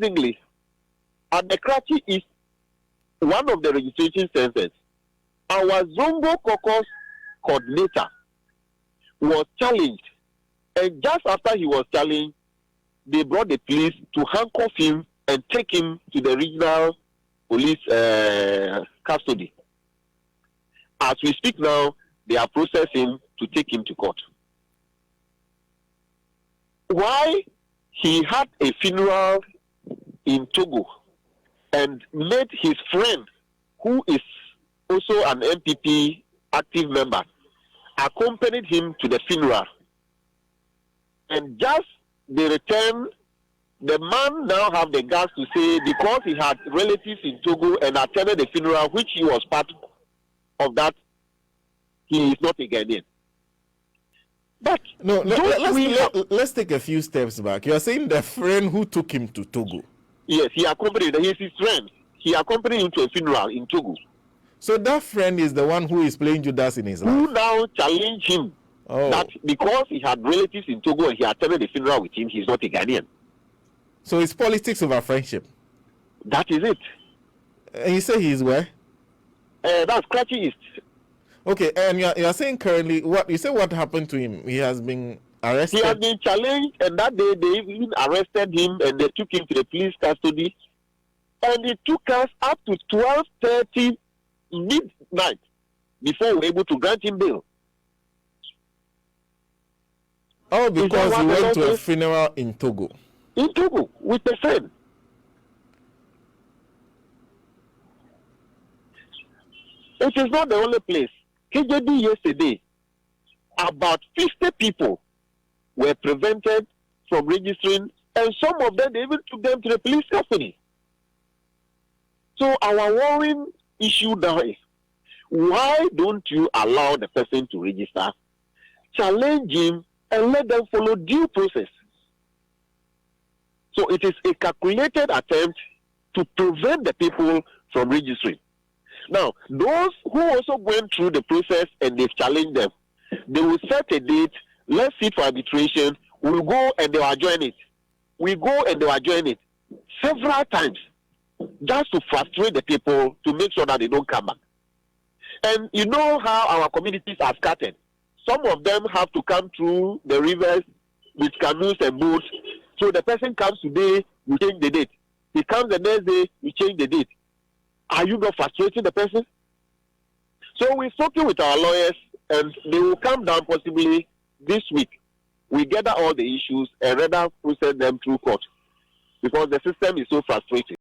Interestingly, at the Krachi is one of the registration centers. Our Zongo Caucus coordinator was challenged, and just after he was challenged, they brought the police to handcuff him and take him to the regional police custody. As we speak now, they are processing to take him to court. Why he had a funeral in Togo and met his friend, who is also an MPP active member, accompanied him to the funeral. And just the return, the man now have the guts to say, because he had relatives in Togo and attended the funeral, which he was part of that, he is not a Ghanaian. But no, let's take a few steps back. You are saying the friend who took him to Togo. Yes, he accompanied. He is his friend. He accompanied him to a funeral in Togo. So that friend is the one who is playing Judas in his life. Who now challenged him that because he had relatives in Togo and he attended the funeral with him, he's not a Ghanaian. So it's politics over friendship. That is it. And you say he's where? That's Krachi East. Okay, and you are saying currently what you say? What happened to him? He has been arrested. He has been challenged, and that day they even arrested him and they took him to the police custody. And it took us up to 12:30 midnight before we were able to grant him bail. Oh, because he went to a funeral in Togo. In Togo, with a friend. It is not the only place. KJD yesterday, about 50 people were prevented from registering, and some of them, they even took them to the police custody. So our worrying issue now is, why don't you allow the person to register, challenge him, and let them follow due process? So it is a calculated attempt to prevent the people from registering. Now, those who also went through the process and they've challenged them, they will set a date, let's sit for arbitration, we'll go and they will join it. We go and they will join it several times, just to frustrate the people to make sure that they don't come back. And you know how our communities are scattered. Some of them have to come through the rivers with canoes and boats. So the person comes today, we change the date. He comes the next day, we change the date. Are you not frustrating the person? So we're talking with our lawyers, and they will come down possibly this week. We gather all the issues and rather process them through court, because the system is so frustrating.